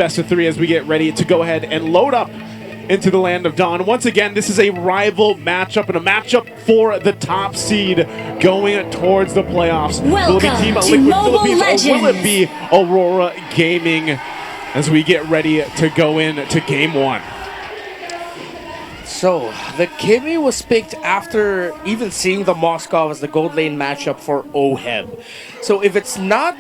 Best of three as we get ready to go ahead and load up into the Land of Dawn. Once again, this is a rival matchup and a matchup for the top seed going towards the playoffs. Welcome will it be Team to Liquid Mobile Philippines Legends. or will it be Aurora Gaming as we get ready to go into Game 1? So, the Kimmy was picked after even seeing the Moscow as the gold lane matchup for OHEB. So if it's not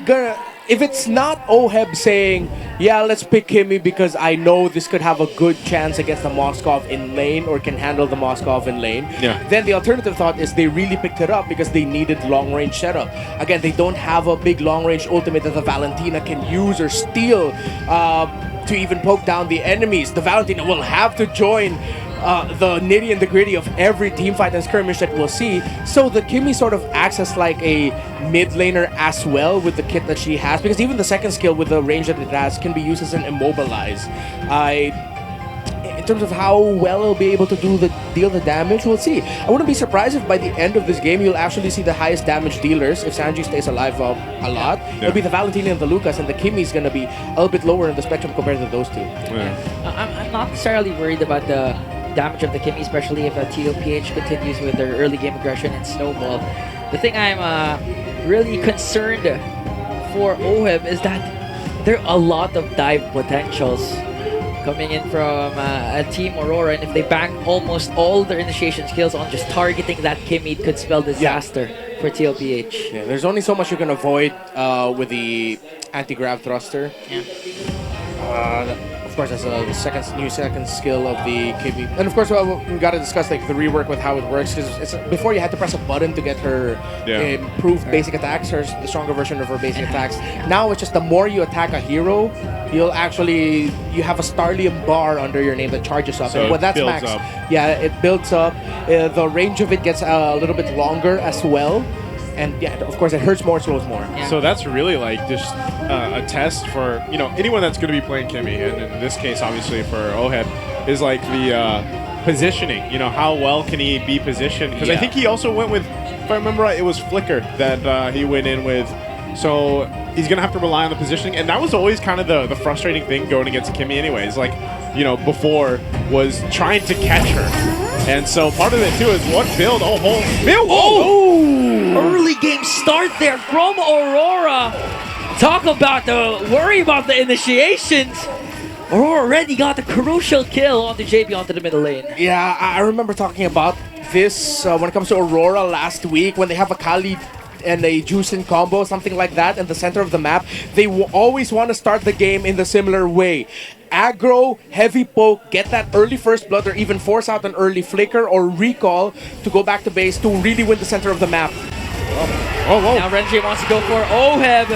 OHEB saying, yeah, let's pick Kimmy because I know this could have a good chance against the Moscow in lane or can handle the Moscow in lane, then the alternative thought is they really picked it up because they needed long-range setup. Again, they don't have a big long-range ultimate that the Valentina can use or steal to even poke down the enemies. The Valentina will have to join the nitty and the gritty of every team fight and skirmish that we'll see. So the Kimmy sort of acts as like a mid laner as well with the kit that she has, because even the second skill with the range that it has can be used as an immobilize. In terms of how well it'll be able to deal the damage, we'll see. I wouldn't be surprised if by the end of this game you'll actually see the highest damage dealers if Sanji stays alive a lot. It'll be the Valentina and the Lucas, and the Kimmy's gonna be a little bit lower in the spectrum compared to those two. I'm not necessarily worried about the damage of the Kimmy, especially if Tlph continues with their early game aggression and snowball. The thing I'm really concerned for OHEB is that there are a lot of dive potentials coming in from Team Aurora, and if they bank almost all their initiation skills on just targeting that Kimmy, it could spell disaster for Tlph. Yeah, there's only so much you can avoid with the anti-grab thruster. Of course, that's the second skill of the Kimmy. And of course, we got to discuss like the rework with how it works, because before you had to press a button to get her improved basic attacks, or the stronger version of her basic attacks. Now it's just the more you attack a hero, you have a Starlium bar under your name that charges up. So and when that's builds max, up. yeah, it builds up. The range of it gets a little bit longer as well. And yeah, of course, it hurts more, slows more. Yeah. So that's really like just a test for anyone that's going to be playing Kimmy, and in this case, obviously for OHEB, is like the positioning. How well can he be positioned? Because I think he also went with, if I remember right, it was Flicker that he went in with. So he's going to have to rely on the positioning, and that was always kind of the frustrating thing going against Kimmy anyways. Like, before was trying to catch her. And so part of it too is what build. Early game start there from Aurora. Talk about worry about the initiations. Aurora already got the crucial kill on the JP onto the middle lane. Yeah, I remember talking about this when it comes to Aurora last week, when they have a Kali and a Juicin combo, something like that, in the center of the map. They always want to start the game in the similar way. Aggro, heavy poke, get that early first blood, or even force out an early flicker or recall to go back to base to really win the center of the map. Now Renji wants to go for OHEB.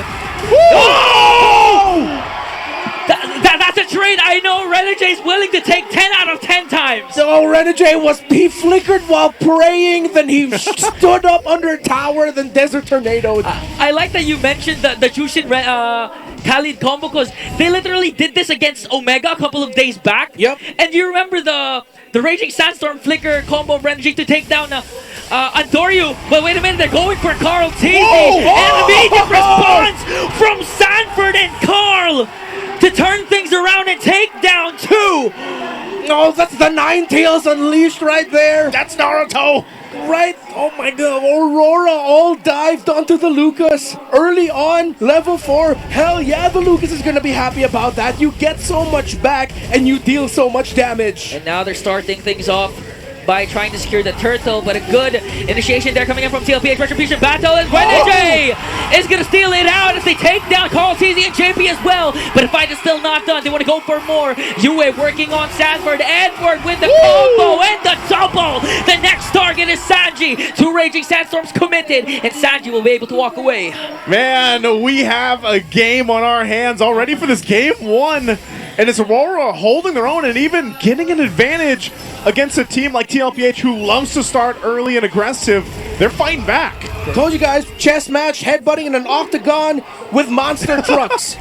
That's a trade I know Renji is willing to take 10 out of 10 times. So Renji he flickered while praying, then he stood up under a tower, then Desert Tornado. I like that you mentioned the Jushin Khalid combo, because they literally did this against Omega a couple of days back. Yep. And you remember the Raging Sandstorm flicker combo of Renji to take down Andoryu. But wait a minute, they're going for Carl Teasy. And immediate response from Sanford and Carl to turn things around and take down two. No, that's the Nine Tails Unleashed right there. That's Naruto. Right? Oh my god, Aurora all dived onto the Lucas early on, level 4. Hell yeah, the Lucas is gonna be happy about that. You get so much back and you deal so much damage. And now they're starting things off by trying to secure the turtle, but a good initiation there coming in from Tlph. Retribution battle, and Renji is going to steal it out as they take down Carl TZ and JP as well. But the fight is still not done. They want to go for more. Yue working on Sanford. Edward with the combo and the double. The next target is Sanji. Two Raging Sandstorms committed, and Sanji will be able to walk away. Man, we have a game on our hands already for this Game 1. And it's Aurora holding their own and even getting an advantage against a team like Tlph, who loves to start early and aggressive. They're fighting back. Told you guys, chess match, headbutting in an octagon with monster trucks.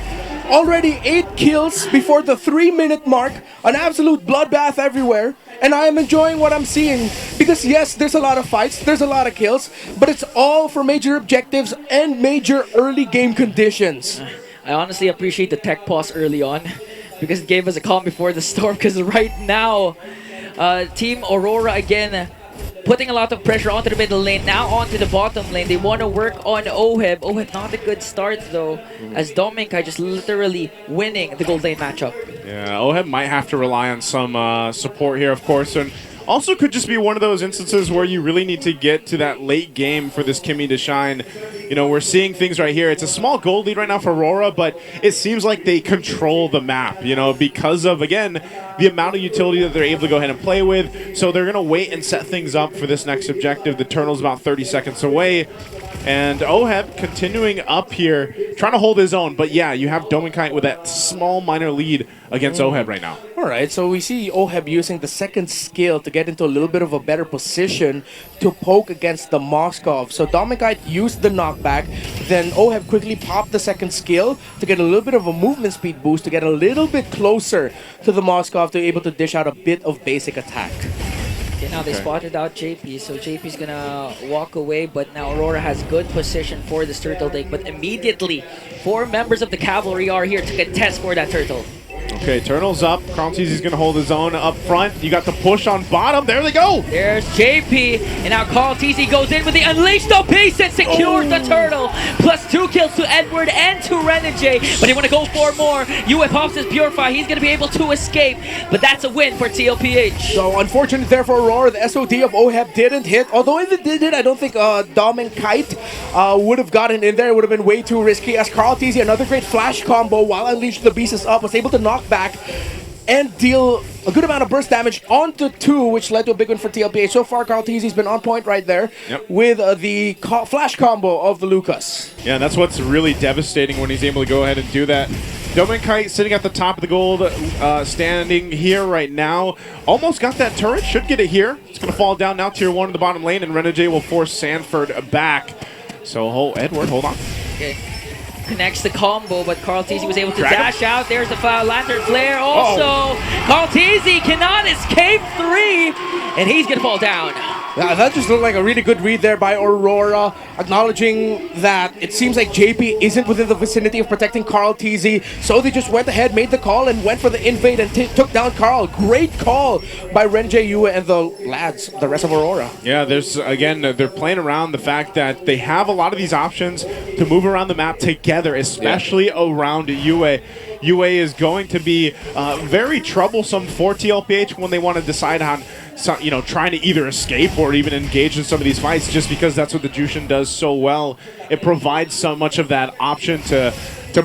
Already 8 kills before the 3-minute mark. An absolute bloodbath everywhere. And I am enjoying what I'm seeing. Because yes, there's a lot of fights, there's a lot of kills, but it's all for major objectives and major early game conditions. I honestly appreciate the tech pause early on, because it gave us a calm before the storm. Because right now, Team Aurora again putting a lot of pressure onto the middle lane, now onto the bottom lane. They want to work on Oheb. Oheb not a good start though, as Dominkai just literally winning the gold lane matchup. Yeah, Oheb might have to rely on some support here, of course, and also could just be one of those instances where you really need to get to that late game for this Kimmy to shine. You know, we're seeing things right here. It's a small gold lead right now for Aurora, but it seems like they control the map, you know, because of, again, the amount of utility that they're able to go ahead and play with. So they're going to wait and set things up for this next objective. The Turtle's about 30 seconds away. And Oheb continuing up here, trying to hold his own. But yeah, you have Dominkai with that small minor lead against Oheb right now. All right, so we see Oheb using the second skill to get into a little bit of a better position to poke against the Moskov. So Dominkai used the knockback, then Oheb quickly popped the second skill to get a little bit of a movement speed boost to get a little bit closer to the Moskov to be able to dish out a bit of basic attack. Okay, now they spotted out JP, so JP's gonna walk away, but now Aurora has good position for this turtle dig, but immediately 4 members of the cavalry are here to contest for that turtle. Okay, Turtle's up. Tlph going to hold his own up front. You got the push on bottom. There they go. There's JP, and now Tlph goes in with the Unleash the Beast and secures the turtle. Plus 2 kills to Edward and to Renegade, but they want to go for more. Yue pops his Purify. He's going to be able to escape, but that's a win for Tlph. So unfortunate there for Aurora. The SOD of Oheb didn't hit. Although if it did hit, I don't think Dom and Kite would have gotten in there. It would have been way too risky. As Tlph, another great flash combo while Unleash the Beast is up, was able to knock back and deal a good amount of burst damage onto 2, which led to a big win for Tlph. So far, Tlph's been on point right there with the flash combo of the Lucas. Yeah, that's what's really devastating when he's able to go ahead and do that. Dominkai sitting at the top of the gold, standing here right now. Almost got that turret, should get it here. It's going to fall down now, tier 1 in the bottom lane, and Renegade will force Sanford back. So, Edward, hold on. Okay. Connects the combo, but Tlph was able to dash out. There's the Lantern Flare. Also, Tlph cannot escape 3, and he's going to fall down. Yeah, that just looked like a really good read there by Aurora, acknowledging that it seems like JP isn't within the vicinity of protecting Tlph, so they just went ahead, made the call, and went for the invade and took down Carl. Great call by Renjay, Yue, and the lads, the rest of Aurora. Yeah, there's, again, they're playing around the fact that they have a lot of these options to move around the map together, especially around Yue. Yue is going to be very troublesome for Tlph when they want to decide on, you know, trying to either escape or even engage in some of these fights, just because that's what the Jushin does so well. It provides so much of that option to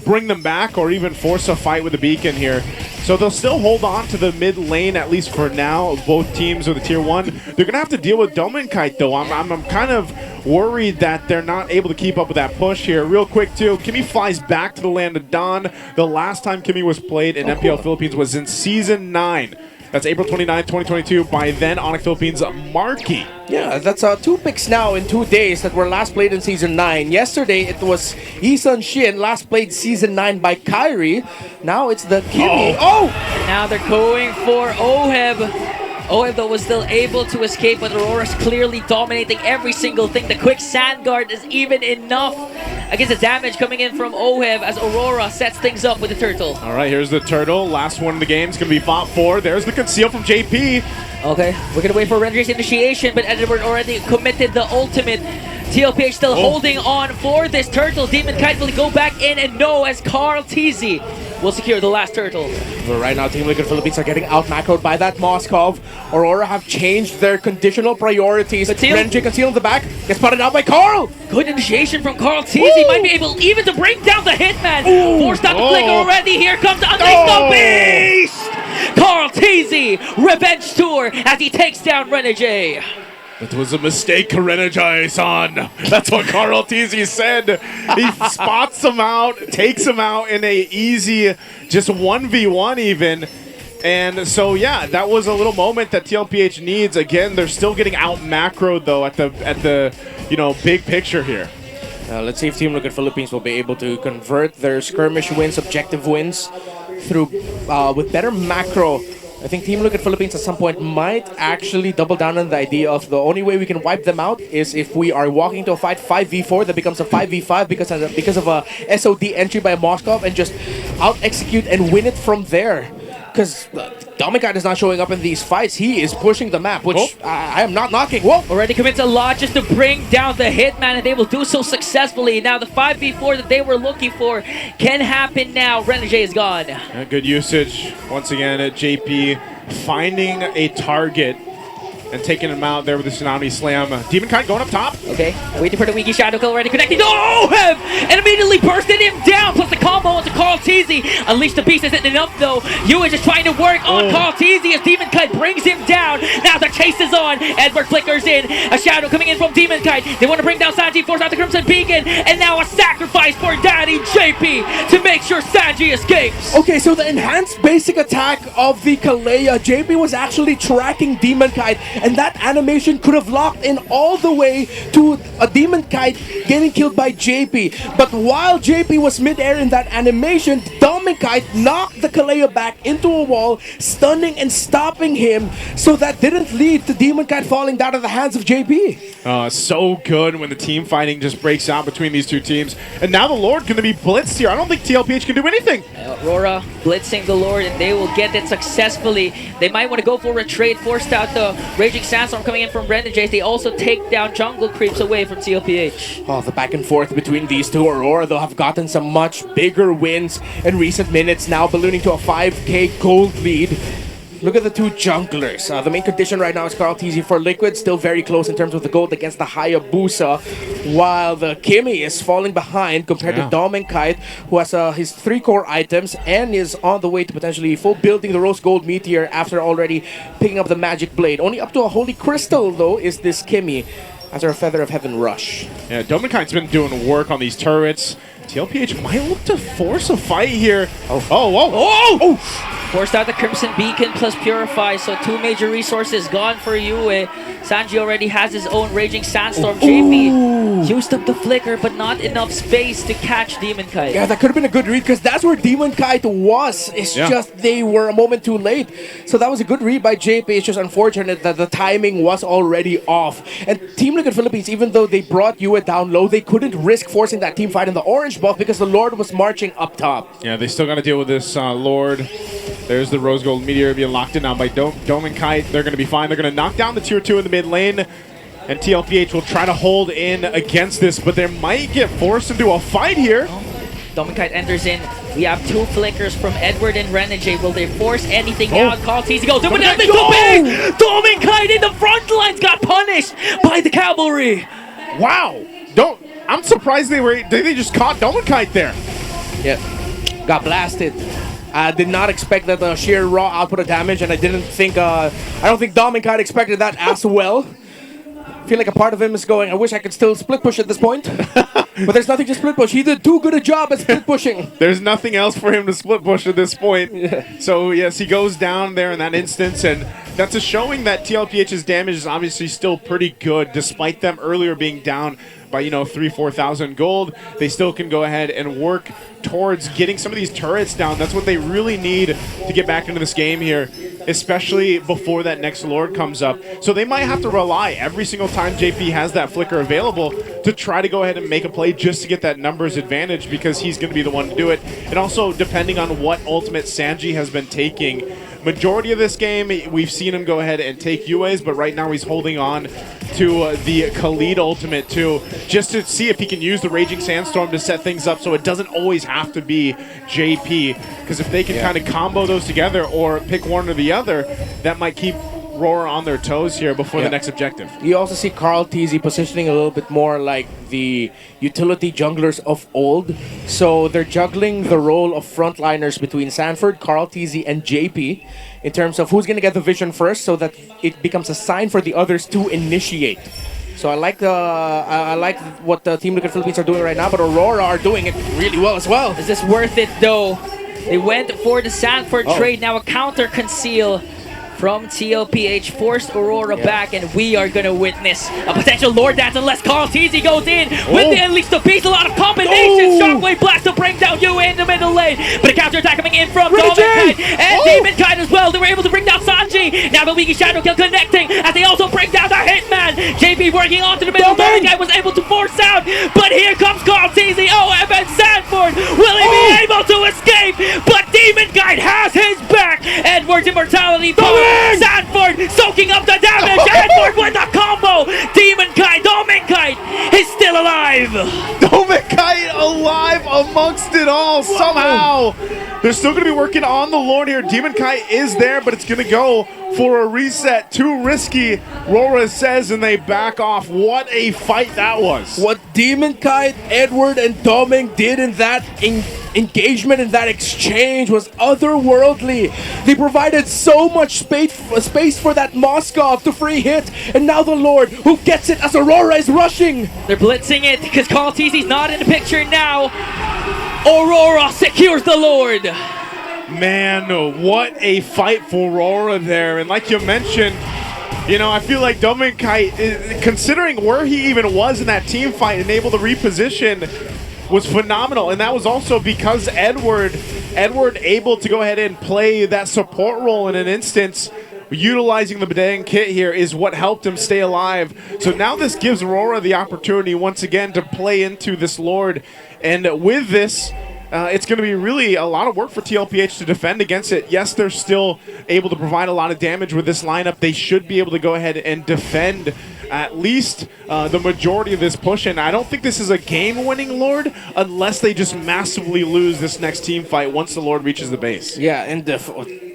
bring them back or even force a fight with the beacon here. So they'll still hold on to the mid lane, at least for now, both teams with the tier 1. They're going to have to deal with Dominkite, though. I'm kind of worried that they're not able to keep up with that push here. Real quick, too, Kimmy flies back to the land of Dawn. The last time Kimmy was played in MPL Philippines was in Season 9. That's April 29, 2022, by then Onyx Philippines Marky. Yeah, that's 2 picks now in 2 days that were last played in Season 9. Yesterday, it was Isun Shin, last played Season 9 by Kyrie. Now it's the Kimmy. And now they're going for Oheb. Oheb, though, was still able to escape, but Aurora's clearly dominating every single thing. The quick sand guard is even enough against the damage coming in from Oheb as Aurora sets things up with the turtle. All right, here's the turtle. Last one in the game is going to be fought for. There's the conceal from JP. Okay, we're going to wait for Rendra's initiation, but Edward already committed the ultimate. Tlph still holding on for this turtle. Demon Kite will go back in, and no, as Tlph will secure the last turtle. But right now, Team Liquid Philippines are getting out-macroed by that Moskov. Aurora have changed their conditional priorities. Renji concealed in the back, gets spotted out by Carl. Good initiation from Tlph. Might be able even to bring down the Hitman. Forced out the flicker already. Here comes the Unleash the Beast! Tlph, revenge tour as he takes down Renegade. It was a mistake, Renegade-san. That's what Tlph said. He spots him out, takes him out in a easy, just 1v1 even. And so, yeah, that was a little moment that Tlph needs. Again, they're still getting out macroed, though, at the you know, big picture here. Let's see if Team Liquid Philippines will be able to convert their skirmish wins, objective wins, through with better macro I think Team Liquid Philippines at some point might actually double down on the idea of the only way we can wipe them out is if we are walking to a fight 5v4 that becomes a 5v5 because of a SOD entry by Moskov and just out-execute and win it from there. Because Dominicate is not showing up in these fights. He is pushing the map, which I am not knocking. Whoa! Already commits a lot just to bring down the Hitman, and they will do so successfully. Now the 5v4 that they were looking for can happen now. Renegade is gone. Good usage once again at JP, finding a target and taking him out there with the Tsunami Slam. Demon Kite going up top. Okay, waiting for the Wiki Shadow Kill, already connecting. Oh, and immediately bursted him down. Plus the combo onto Tlph. Unleash the Beast isn't enough though. Yu is just trying to work on Tlph as Demon Kite brings him down. Now the chase is on. Edward flickers in. A shadow coming in from Demon Kite. They want to bring down Sanji, force out the Crimson Beacon, and now a sacrifice for Daddy JP to make sure Sanji escapes. Okay, so the enhanced basic attack of the Kalea, JP was actually tracking Demon Kite, and that animation could have locked in all the way to a Demon Kite getting killed by JP. But while JP was mid-air in that animation, Demon Kite knocked the Kalea back into a wall, stunning and stopping him, so that didn't lead to Demon Kite falling down in the hands of JP. So good when the team fighting just breaks out between these two teams. And now the Lord going to be blitzed here. I don't think Tlph can do anything. Aurora blitzing the Lord, and they will get it successfully. They might want to go for a trade, forced out the Raging Sandstorm coming in from Renegade. They also take down jungle creeps away from Tlph. Oh, the back and forth between these two. Aurora, though, have gotten some much bigger wins in recent minutes, now ballooning to a 5k gold lead. Look at the two junglers. The main condition right now is Tlph for Liquid, still very close in terms of the gold against the Hayabusa, while the Kimmy is falling behind compared to Dominicate, who has his 3 core items and is on the way to potentially full building the Rose Gold Meteor after already picking up the Magic Blade. Only up to a Holy Crystal, though, is this Kimmy after a Feather of Heaven rush. Yeah, Dominikate's been doing work on these turrets. Tlph might look to force a fight here. Forced out the Crimson Beacon plus Purify, so 2 major resources gone for Yue. Sanji already has his own Raging Sandstorm. JP used up the Flicker, but not enough space to catch Demon Kite. Yeah, that could have been a good read because that's where Demon Kite was. It's just they were a moment too late. So that was a good read by JP. It's just unfortunate that the timing was already off. And Team Liquid Philippines, even though they brought Yue down low, they couldn't risk forcing that team fight in the orange buff because the Lord was marching up top. Yeah, they still got to deal with this Lord. There's the Rose Gold Meteor being locked in now by Dominicate. They're going to be fine. They're going to knock down the tier 2 in the mid lane. And Tlph will try to hold in against this, but they might get forced into a fight here. Dominicate enters in. We have 2 flickers from Edward and Renegade. Will they force anything out? Tlph goes. Dominicate in the front lines got punished by the cavalry. Wow. I'm surprised they just caught Dominicate there. Yeah, got blasted. I did not expect that the sheer raw output of damage, and I don't think Dominicate expected that as well. I feel like a part of him is going, I wish I could still split push at this point. But there's nothing to split push. He did too good a job at split pushing. There's nothing else for him to split push at this point. Yeah. So yes, he goes down there in that instance, and that's a showing that Tlph's damage is obviously still pretty good, despite them earlier being down by 3,000-4,000 gold. They still can go ahead and work towards getting some of these turrets down. That's what they really need to get back into this game here, especially before that next Lord comes up. So they might have to rely every single time JP has that flicker available to try to go ahead and make a play just to get that numbers advantage, because he's going to be the one to do it. And also, depending on what ultimate Sanji has been taking, majority of this game, we've seen him go ahead and take UAs, but right now he's holding on to the Khalid ultimate too, just to see if he can use the Raging Sandstorm to set things up so it doesn't always have to be JP. Because if they can kind of combo those together or pick one or the other, that might keep Aurora on their toes here before the next objective. You also see Tlph positioning a little bit more like the utility junglers of old. So they're juggling the role of frontliners between Sanford, Tlph, and JP in terms of who's going to get the vision first, so that it becomes a sign for the others to initiate. So I like what the Team Liquid Philippines are doing right now, but Aurora are doing it really well as well. Is this worth it though? They went for the Sanford trade, now a counter conceal from Tlph forced Aurora back, and we are gonna witness a potential Lord Dance unless Tlph goes in with the Unleash the Beast. A lot of combinations. Shockwave Blast to bring down Yue in the middle lane, but a counter attack coming in from Dominkite and Demon Kite as well. They were able to bring down Sanji. Now the Wiki Shadow Kill connecting as they also bring down the Hitman. JP working onto the middle. Dominkite was able to force out, but here comes Tlph. OF and Sanford. Will he be able to escape? But Demon Kite has his back. Edward's immortality power. Sanford soaking up the damage. Edward with the combo. Demon Kite, Dominkite is still alive. Dominkite alive amongst it all somehow. They're still going to be working on the Lord here. Demon Kite is there, but it's going to go for a reset. Too risky, Aurora says, and they back off. What a fight that was. What Demon Kite, Edward, and Doming did in that engagement, in that exchange, was otherworldly. They provided so much space for that Moskov to free hit, and now the Lord, who gets it as Aurora is rushing. They're blitzing it because Tlp's not in the picture now. Aurora secures the Lord. Man, what a fight for Aurora there. And like you mentioned, you know, I feel like Dominkite, considering where he even was in that team fight and able to reposition, was phenomenal. And that was also because Edward able to go ahead and play that support role in an instance. Utilizing the Bedang kit here is what helped him stay alive. So now this gives Aurora the opportunity once again to play into this Lord. And with this, it's going to be really a lot of work for Tlph to defend against it. Yes, they're still able to provide a lot of damage with this lineup. They should be able to go ahead and defend at least the majority of this push. And I don't think this is a game-winning Lord unless they just massively lose this next team fight once the Lord reaches the base. Yeah, and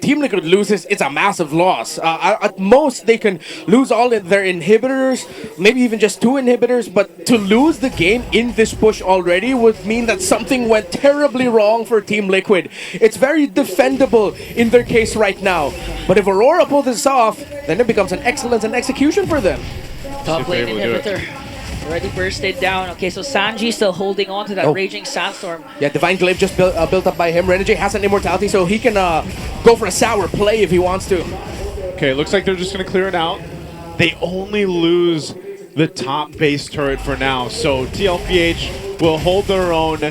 Team Liquid loses, it's a massive loss. At most, they can lose all of their inhibitors, maybe even just 2 inhibitors, but to lose the game in this push already would mean that something went terribly wrong for Team Liquid. It's very defendable in their case right now. But if Aurora pulls this off, then it becomes an excellence and execution for them. Top lane inhibitor already bursted down. Okay, so Sanji still holding on to that Raging Sandstorm. Yeah, Divine Glaive just built up by him. Renegade has an immortality, so he can go for a sour play if he wants to. Okay, looks like they're just going to clear it out. They only lose the top base turret for now, so Tlph will hold their own.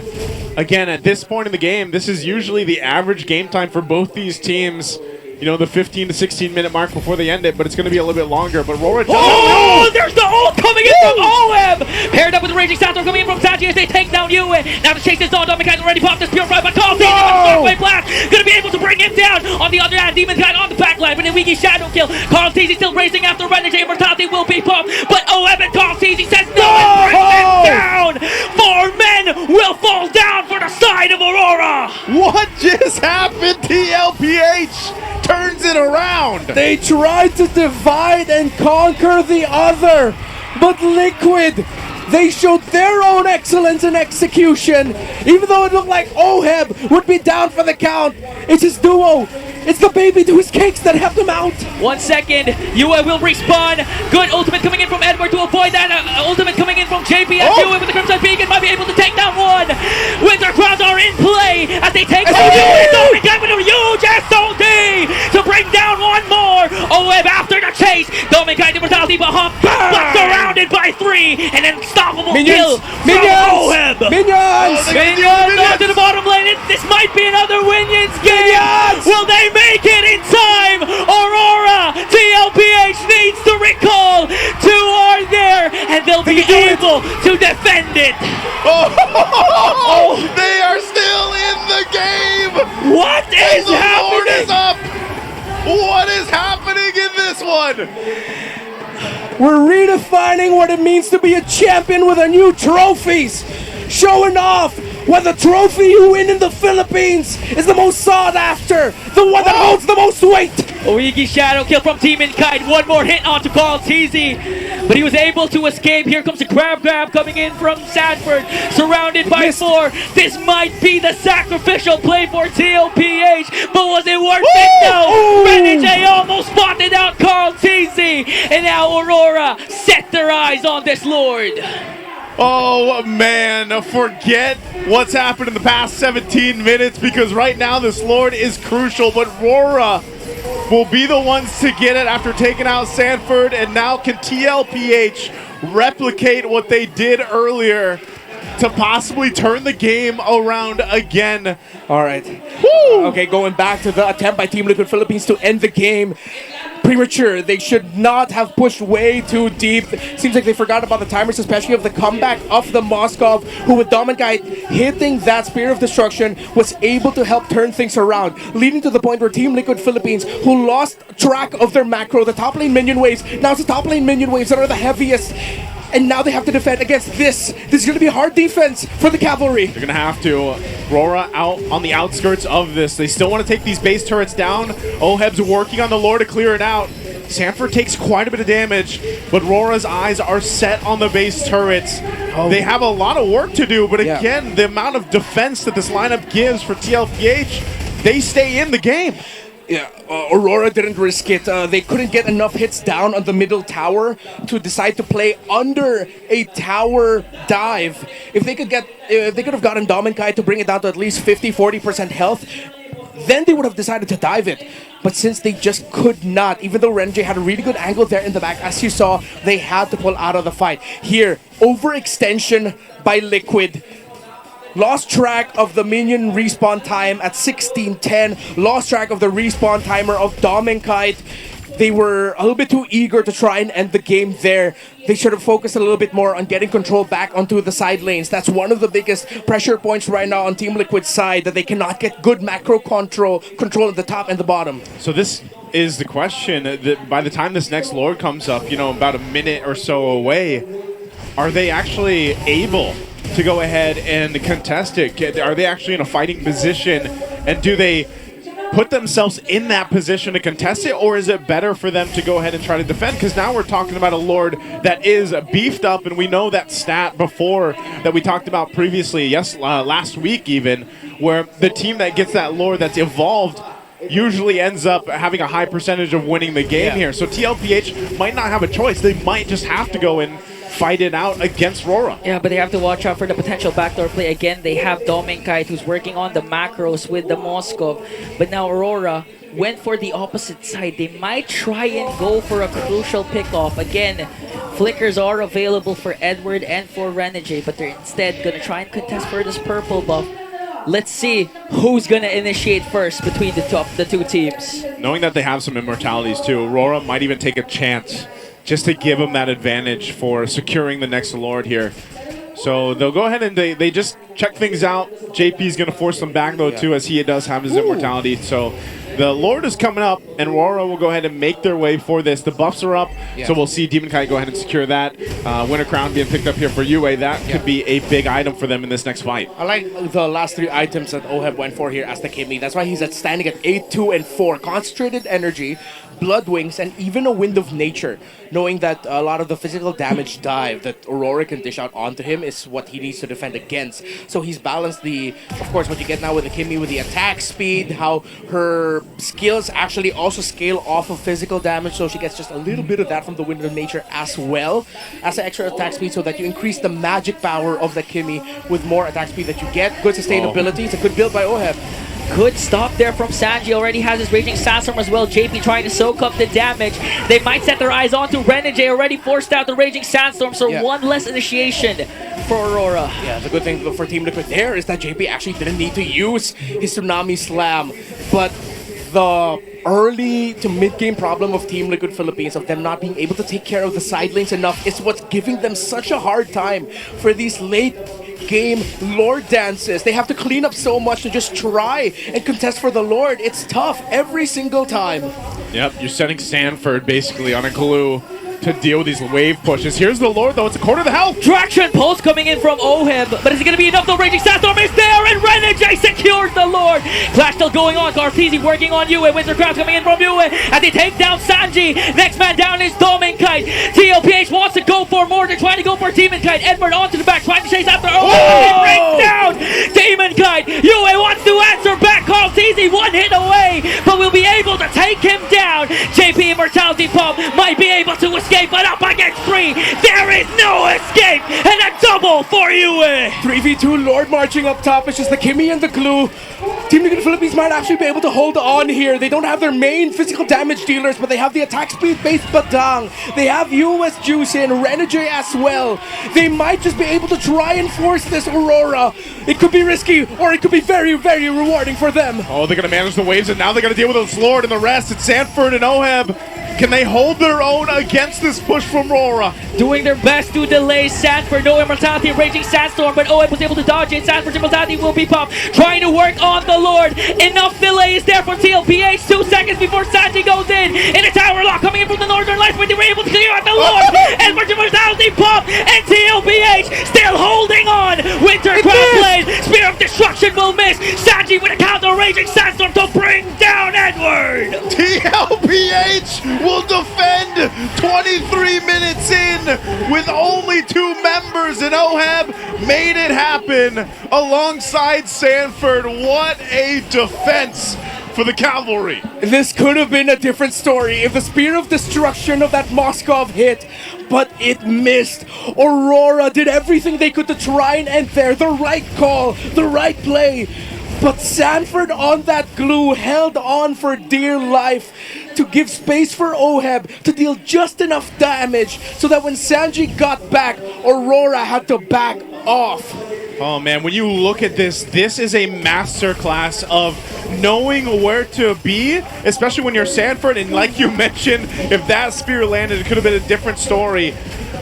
Again, at this point in the game, this is usually the average game time for both these teams. You know, the 15 to 16 minute mark before they end it, but it's going to be a little bit longer. But Aurora does there's the ult coming in from OM! Paired up with the Raging Sandstorm coming in from Sanji as they take down Yue. Now the chase is on. Dominkite already popped this Purify, but Tlph Shockwave Blast gonna be able to bring him down. On the other hand, Demon Kite on the backline with a Wiki Shadow Kill. Tlph still racing after Renegade. Immortality will be popped, but OM and Tlph says no and brings him down. 4 men will fall down for the side of Aurora. What just happened? Tlph turns it around. They tried to divide and conquer the other, but Liquid, they showed their own excellence in execution. Even though it looked like Oheb would be down for the count, it's his duo. It's the baby to his cakes that helped him out. 1 second, Yue will respawn. Good ultimate coming in from Edward to avoid that. Ultimate coming in from JP and Yue with the Crimson Beacon might be able to take down one. Winter Crowns are in play as they take down Yue. Dominkite with a huge SOD to bring down one more. Oheb after the chase. Dominkite immortality behind, but surrounded by 3. And an unstoppable kill from Oheb. Minions! Minions on to the bottom lane. This might be another Minions game. Will they make it in time? Aurora, Tlph needs to recall. 2 are there, and they'll be able to defend it. They are still in the game. What is happening? Lord is up. What is happening in this one? We're redefining what it means to be a champion with a new trophies. Showing off when the trophy you win in the Philippines is the most sought after, the one that holds the most weight. Oigi Shadow Kill from Demon Kite. One more hit onto Tlph, but he was able to escape. Here comes a grab coming in from Sanford, surrounded by 4. This might be the sacrificial play for Tlph, but was it worth it? No. Renegade almost spotted out Tlph, and now Aurora set their eyes on this Lord. Oh man, forget what's happened in the past 17 minutes because right now this Lord is crucial, but Aurora will be the ones to get it after taking out Sanford, and now can Tlph replicate what they did earlier to possibly turn the game around again. All right. Woo! Okay, going back to the attempt by Team Liquid Philippines to end the game. Premature. They should not have pushed way too deep. Seems like they forgot about the timers, especially of the comeback of the Moskov, who with Dominkite hitting that Spear of Destruction was able to help turn things around, leading to the point where Team Liquid Philippines, who lost track of their macro, the top lane minion waves, now it's the top lane minion waves that are the heaviest. And now they have to defend against this. This is going to be a hard defense for the Cavalry. They're going to have to. Aurora out on the outskirts of this. They still want to take these base turrets down. Oheb's working on the lore to clear it out. Sanford takes quite a bit of damage, but Aurora's eyes are set on the base turrets. They have a lot of work to do, but again, the amount of defense that this lineup gives for Tlph, they stay in the game. Yeah, Aurora didn't risk it. They couldn't get enough hits down on the middle tower to decide to play under a tower dive. If they could have gotten Dominkite to bring it down to at least 50-40% health, then they would have decided to dive it. But since they just could not, even though Renji had a really good angle there in the back, as you saw, they had to pull out of the fight. Here, overextension by Liquid. Lost track of the minion respawn time at 16:10. Lost track of the respawn timer of Dominkite. They were a little bit too eager to try and end the game there. They should have focused a little bit more on getting control back onto the side lanes. That's one of the biggest pressure points right now on Team Liquid's side, that they cannot get good macro control at the top and the bottom. So this is the question. That by the time this next Lord comes up, about a minute or so away, are they actually able to go ahead and contest it? Are they actually in a fighting position, and do they put themselves in that position to contest it, or is it better for them to go ahead and try to defend? Because now we're talking about a Lord that is beefed up, and we know that stat before that we talked about previously, last week even, where the team that gets that Lord that's evolved usually ends up having a high percentage of winning the game here. So Tlph might not have a choice. They might just have to go and fight it out against Aurora. Yeah, but they have to watch out for the potential backdoor play. Again, they have Dominkite who's working on the macros with the Moskov. But now Aurora went for the opposite side. They might try and go for a crucial pickoff. Again, flickers are available for Edward and for Renegade, but they're instead going to try and contest for this purple buff. Let's see who's going to initiate first between the two teams. Knowing that they have some immortalities too, Aurora might even take a chance just to give them that advantage for securing the next Lord here. So they'll go ahead and they just check things out. JP's going to force them back though too, as he does have his immortality. So the Lord is coming up, and Aurora will go ahead and make their way for this. The buffs are up, so we'll see Demonkite go ahead and secure that. Winter Crown being picked up here for UA. That could be a big item for them in this next fight. I like the last three items that Oheb went for here as the Kimmy. That's why he's standing at 8, 2, and 4. Concentrated Energy, Blood Wings, and even a Wind of Nature. Knowing that a lot of the physical damage dive that Aurora can dish out onto him is what he needs to defend against. So he's balanced of course, what you get now with the Kimmy, with the attack speed, how her skills actually also scale off of physical damage, so she gets just a little bit of that from the Wind of Nature as well as the extra attack speed, so that you increase the magic power of the Kimmy with more attack speed that you get. Good sustainability. It's a good build by Oheb. Good stop there from Sanji. Already has his Raging Sandstorm as well. JP trying to soak up the damage. They might set their eyes onto Renegade. Already forced out the Raging Sandstorm, so one less initiation for Aurora. Yeah, the good thing for Team Liquid there is that JP actually didn't need to use his Tsunami Slam, but the early to mid-game problem of Team Liquid Philippines, of them not being able to take care of the side lanes enough, is what's giving them such a hard time for these late game Lord dances. They have to clean up so much to just try and contest for the Lord. It's tough every single time. Yep, you're setting Sanford basically on a glue to deal with these wave pushes. Here's the Lord though, it's a quarter of the health. Traction Pulse coming in from Oheb, but is it going to be enough? The Raging Sandstorm is there, and Renegade secures the Lord. Clash still going on. Garthizi working on UA. Winter Crown coming in from UA as they take down Sanji. Next man down is Dominkite. Tlph wants to go for more. They're trying to go for Demonkite. Edward onto the back, trying to chase after. Brings down Demonkite. UA wants to answer back. Garthizi one hit away, but will be able to take him down. down. JP Immortality Pump might be able to escape, but up against 3, there is no escape, and a double for UA. 3v2 Lord marching up top. It's just the Kimmy and the Glue. Team Liquid Philippines might actually be able to hold on here. They don't have their main physical damage dealers, but they have the attack speed based Badang. They have US Juice in, Renegade as well. They might just be able to try and force this Aurora. It could be risky, or it could be very, very rewarding for them. Oh, they're going to manage the waves, and now they're going to deal with this Lord and the rest. It's Sanford and OHEB. Can they hold their own against this push from Aurora? Doing their best to delay Sanford. No Immortality, Raging Sandstorm, but OHEB was able to dodge it. Sanford's Immortality will be popped. Trying to work on the Lord. Enough delay is there for Tlph. 2 seconds before Sanji goes in a tower lock coming in from the northern lights, but they were able to clear out the Lord. And for Immortality pop, and Tlph still holding on. Winter Crown Blade. Spear of Destruction will miss. Sanji with a counter Raging Sandstorm to bring down Edward. Tlph will defend 23 minutes in with only 2 members, and OHEB made it happen alongside Sanford. What a defense for the Cavalry. This could have been a different story if the Spear of Destruction of that Moskov hit, but it missed. Aurora did everything they could to try and end there. The right call, the right play. But Sanford on that Glue held on for dear life to give space for OHEB to deal just enough damage so that when Sanji got back, Aurora had to back off. Oh man, when you look at this, this is a masterclass of knowing where to be, especially when you're Sanford, and like you mentioned, if that spear landed, it could have been a different story.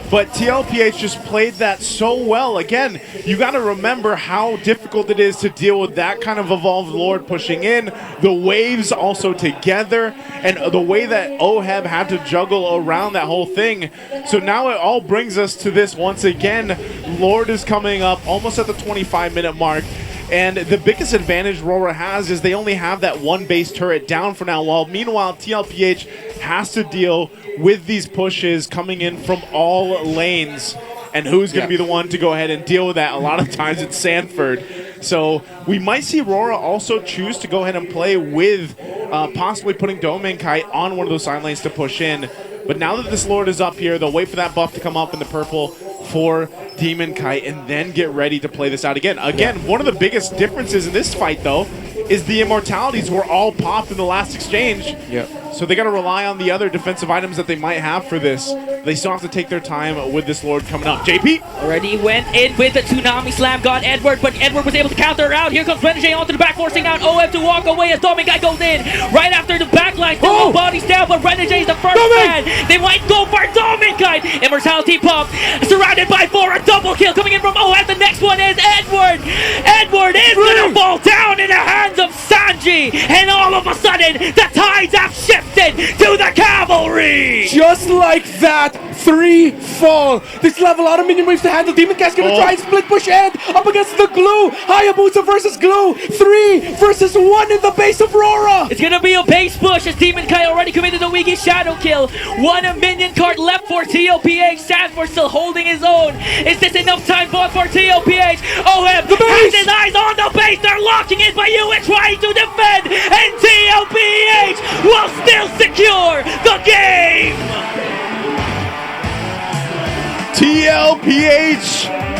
But Tlph just played that so well. Again, you got to remember how difficult it is to deal with that kind of evolved Lord pushing in, the waves also together, and the way that OHEB had to juggle around that whole thing. So now it all brings us to this once again. Lord is coming up almost at the 25-minute mark. And the biggest advantage Aurora has is they only have that 1 base turret down for now, while meanwhile Tlph has to deal with these pushes coming in from all lanes. And who's going to be the one to go ahead and deal with that? A lot of times it's Sanford. So we might see Aurora also choose to go ahead and play with possibly putting Domain Kite on one of those side lanes to push in. But now that this Lord is up here, they'll wait for that buff to come up in the purple for Demon Kite and then get ready to play this out again. Again, one of the biggest differences in this fight, though, is the Immortalities were all popped in the last exchange. So they got to rely on the other defensive items that they might have for this. They still have to take their time with this Lord coming up. JP already went in with the Tsunami Slam, got Edward, but Edward was able to counter out. Here comes Renegade onto the back, forcing out OHEB to walk away as Domain Guy goes in. Right after the backline, still no bodies down, but Renegade is the first man. They might go for Domain Guy. Immortality pump, surrounded by 4, a double kill coming in from OHEB. The next one is Edward. Edward is gonna fall down in the hands of Sanji, and all of a sudden, the tides have shifted to the Cavalry! Just like that, 3 fall. They still have a lot of minion waves to handle. Demon Cat's gonna try and split push Ed up against the Glue. Hayabusa versus Glue. 3 versus 1 in the base of Aurora. It's gonna be a base push as Demon Kai already committed a Wiki Shadow kill. 1 minion card left for Tlph. Sanford still holding his own. Is this enough time for Tlph? OHEB has his eyes on the base. They're locking it, but you are trying to defend, and Tlph will still secure the game. Tlph